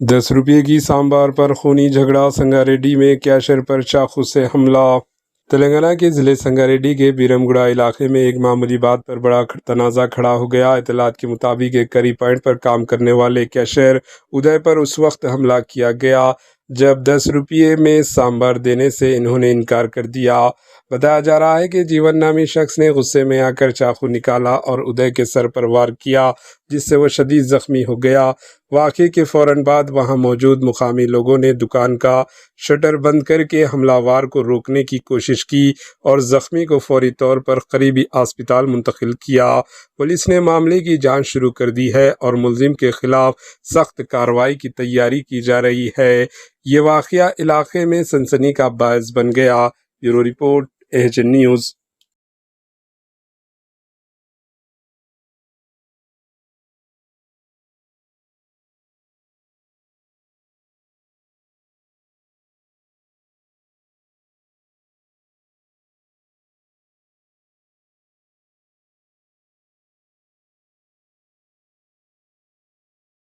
10 روپے کی سامبار پر خونی جھگڑا، سنگاریڈی میں کیشر پر چاقو سے حملہ۔ تلنگانہ کے ضلع سنگاریڈی کے بیرم گوڑا علاقے میں ایک معمولی بات پر بڑا تنازع کھڑا ہو گیا۔ اطلاعات کے مطابق ایک کری پوائنٹ پر کام کرنے والے کیشر ادے پر اس وقت حملہ کیا گیا جب 10 روپے میں سامبار دینے سے انہوں نے انکار کر دیا۔ بتایا جا رہا ہے کہ جیون نامی شخص نے غصے میں آ کر چاقو نکالا اور ادے کے سر پر وار کیا، جس سے وہ شدید زخمی ہو گیا۔ واقعے کے فوراً بعد وہاں موجود مقامی لوگوں نے دکان کا شٹر بند کر کے حملہ وار کو روکنے کی کوشش کی اور زخمی کو فوری طور پر قریبی اسپتال منتقل کیا۔ پولیس نے معاملے کی جانچ شروع کر دی ہے اور ملزم کے خلاف سخت کارروائی کی تیاری کی جا رہی ہے۔ یہ واقعہ علاقے میں سنسنی کا باعث بن گیا۔ Bureau report, H N news.